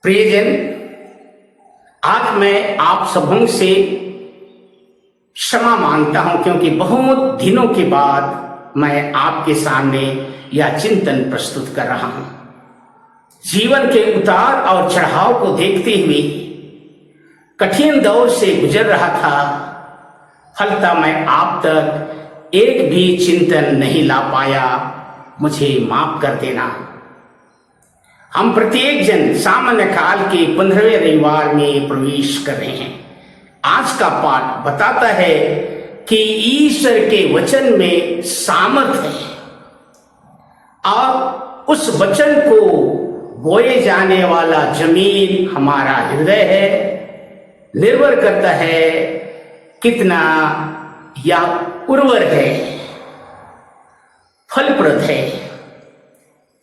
प्रियजन, आज मैं आप सबों से क्षमा मांगता हूं क्योंकि बहुत दिनों के बाद मैं आपके सामने यह चिंतन प्रस्तुत कर रहा हूं। जीवन के उतार और चढ़ाव को देखते हुए कठिन दौर से गुजर रहा था, फलतः मैं आप तक एक भी चिंतन नहीं ला पाया, मुझे माफ कर देना। हम प्रत्येक जन सामान्य काल के 15वें रविवार में प्रवेश कर रहे हैं। आज का पाठ बताता है कि ईश्वर के वचन में सामर्थ है और उस वचन को बोए जाने वाला जमीन हमारा हृदय है। निर्भर करता है कितना यह उर्वर है, फलप्रद है।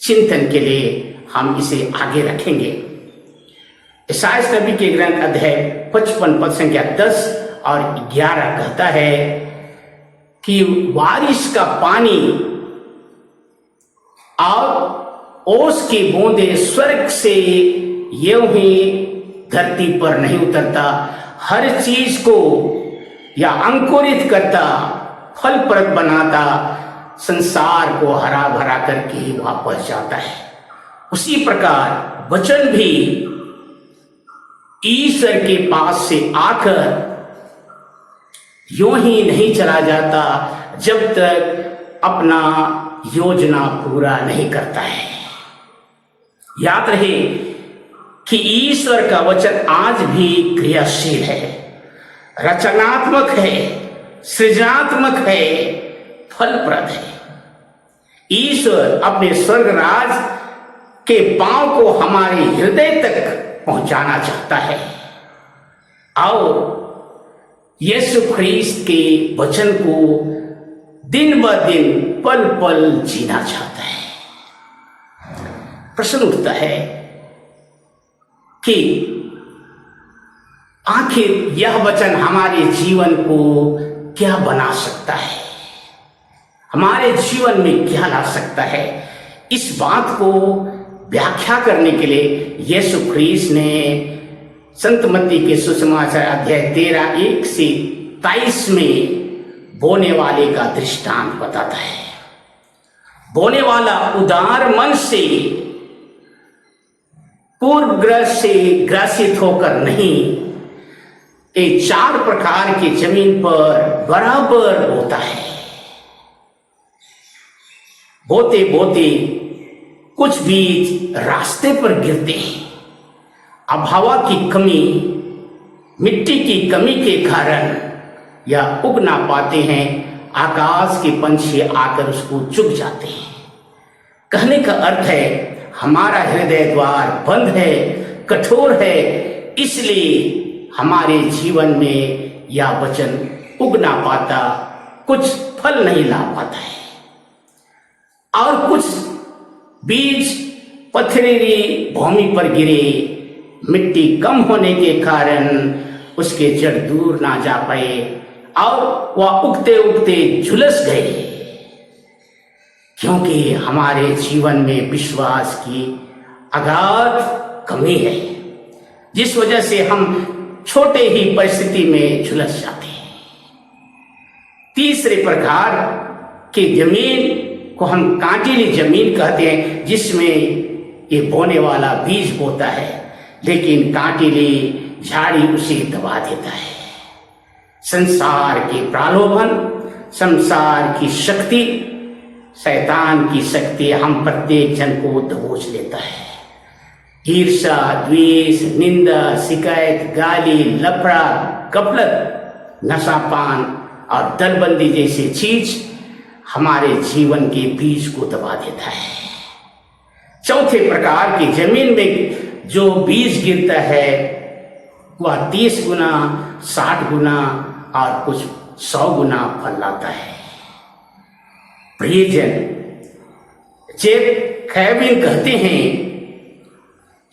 चिंतन के लिए हम इसे आगे रखेंगे। इसायाह नबी के ग्रंथ अध्याय 55 पद संख्या 10 और 11 कहता है कि बारिश का पानी और ओस की बूंदे स्वर्ग से यूं ही धरती पर नहीं उतरता, हर चीज को या अंकुरित करता, फलप्रद बनाता, संसार को हरा भरा करके वापस जाता है। उसी प्रकार वचन भी ईश्वर के पास से आकर यूं ही नहीं चला जाता जब तक अपना योजना पूरा नहीं करता है। याद रहे कि ईश्वर का वचन आज भी क्रियाशील है, रचनात्मक है, सृजनात्मक है, फलप्रद है। ईश्वर अपने स्वर्ग राज के पांव को हमारे हृदय तक पहुंचाना चाहता है और यीशु ख्रीस्त के वचन को दिन ब दिन पल पल जीना चाहता है। प्रश्न उठता है कि आखिर यह वचन हमारे जीवन को क्या बना सकता है, हमारे जीवन में क्या ला सकता है। इस बात को व्याख्या करने के लिए यीशु ख्रीस्त ने संत मत्ती के सुसमाचार अध्याय 13 1 से 23 में बोने वाले का दृष्टांत बताता है। बोने वाला उदार मन से पूर्वग्रह से ग्रसित होकर नहीं, ये 4 प्रकार की जमीन पर बराबर बोता है। बोते बोते कुछ बीज रास्ते पर गिरते हैं। अब हवा की कमी, मिट्टी की कमी के कारण यह उग ना पाते हैं। आकाश के पंछी आकर उसको चुग जाते हैं। कहने का अर्थ है हमारा हृदय द्वार बंद है, कठोर है, इसलिए हमारे जीवन में यह वचन उग ना पाता, कुछ फल नहीं ला पाता है। और कुछ बीज पथरीली भूमि पर गिरे, मिट्टी कम होने के कारण उसके जड़ दूर ना जा पाए और वह उगते उगते झुलस गए, क्योंकि हमारे जीवन में विश्वास की अगाध कमी है, जिस वजह से हम छोटे ही परिस्थिति में झुलस जाते हैं। तीसरे प्रकार की जमीन को हम कांटीली जमीन कहते हैं, जिसमें ये बोने वाला बीज बोता है, लेकिन कांटीली झाड़ी उसे दबा देता है। संसार के प्रलोभन, संसार की शक्ति, शैतान की शक्ति हम प्रत्येक जन को दबोच लेता है। ईर्ष्या, द्वेष, निंदा, शिकायत, गाली, लफड़ा, गफलत, नशापान और दलबंदी जैसी चीज हमारे जीवन के बीज को दबा देता है। चौथे प्रकार की जमीन में जो बीज गिरता है वह 30 गुना, 60 गुना और कुछ 100 गुना फल लाता है। प्रियजन, जेब खैबिन कहते हैं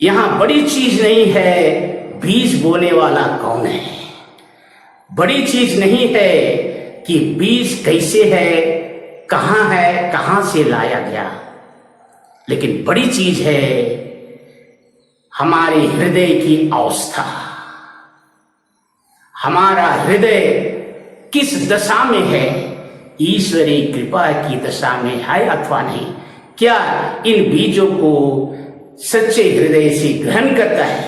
यहां बड़ी चीज नहीं है बीज बोने वाला कौन है, बड़ी चीज नहीं है कि बीज कैसे है, कहां है, कहां से लाया गया, लेकिन बड़ी चीज है हमारे हृदय की अवस्था, हमारा हृदय किस दशा में है, ईश्वरीय कृपा की दशा में है अथवा नहीं, क्या इन बीजों को सच्चे हृदय से ग्रहण करता है,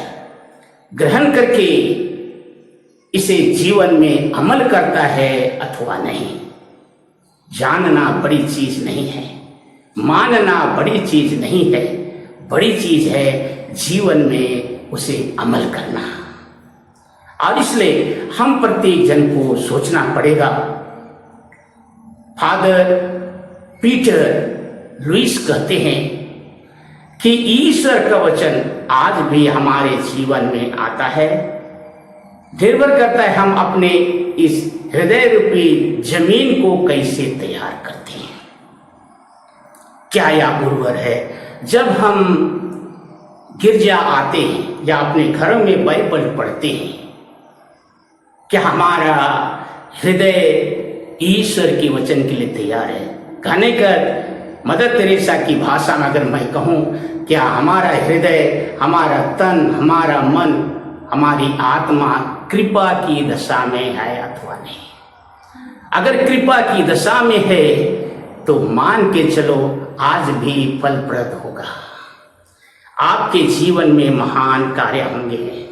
ग्रहण करके इसे जीवन में अमल करता है अथवा नहीं। जानना बड़ी चीज नहीं है, मानना बड़ी चीज नहीं है, बड़ी चीज है जीवन में उसे अमल करना। और इसलिए हम प्रत्येक जन को सोचना पड़ेगा। फादर पीटर लुईस कहते हैं कि ईश्वर का वचन आज भी हमारे जीवन में आता है, निर्भर करता है हम अपने इस हृदय रूपी जमीन को कैसे तैयार करते हैं। क्या यह उर्वर है? जब हम गिरजा आते हैं या अपने घरों में बाइबल पढ़ते हैं, क्या हमारा हृदय ईश्वर के वचन के लिए तैयार है? कहने का मदर तेरेसा की भाषा में अगर मैं कहूँ, क्या हमारा हृदय, हमारा तन, हमारा मन, हमारी आत्मा कृपा की दशा में है अथवा नहीं? अगर कृपा की दशा में है तो मान के चलो आज भी फलप्रद होगा, आपके जीवन में महान कार्य होंगे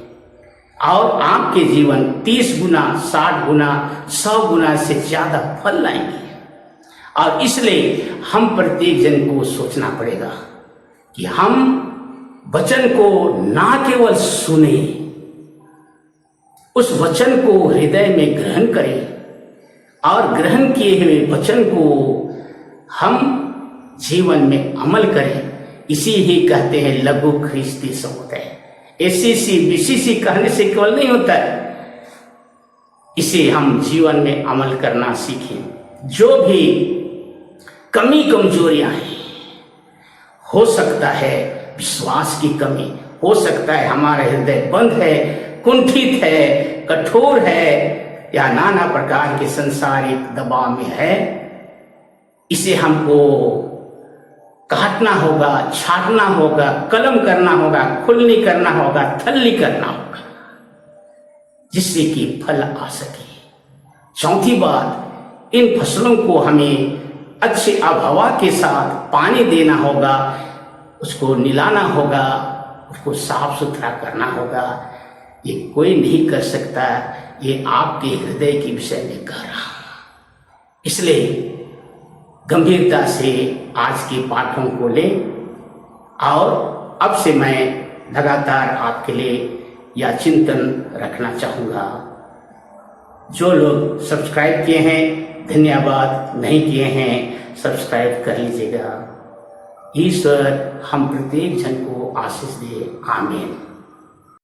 और आपके जीवन 30 गुना, 60 गुना, 100 गुना से ज्यादा फल लाएंगे। और इसलिए हम प्रत्येक जन को सोचना पड़ेगा कि हम वचन को ना केवल सुने, उस वचन को हृदय में ग्रहण करें और ग्रहण किए हुए वचन को हम जीवन में अमल करें। इसी ही कहते हैं लघु ख्रिस्ती समुदाय। एसीसी बीसीसी कहने से केवल नहीं होता है, इसे हम जीवन में अमल करना सीखें। जो भी कमी कमजोरियां हैं, हो सकता है विश्वास की कमी, हो सकता है हमारा हृदय बंद है, कुंठित है, कठोर है या नाना प्रकार के संसारिक दबाव में है, इसे हमको काटना होगा, छाटना होगा, कलम करना होगा, खुलनी करना होगा, थल्ली करना होगा, जिससे कि फल आ सके। चौथी बात, इन फसलों को हमें अच्छे आबहवा के साथ पानी देना होगा, उसको निलाना होगा, उसको साफ सुथरा करना होगा। ये कोई नहीं कर सकता, ये आपके हृदय के विषय में कह रहा हूं। इसलिए गंभीरता से आज के पाठों को लें और अब से मैं लगातार आपके लिए यह चिंतन रखना चाहूँगा। जो लोग सब्सक्राइब किए हैं धन्यवाद, नहीं किए हैं सब्सक्राइब कर लीजिएगा। ईश्वर हम प्रत्येक जन को आशीष दे। आमीन।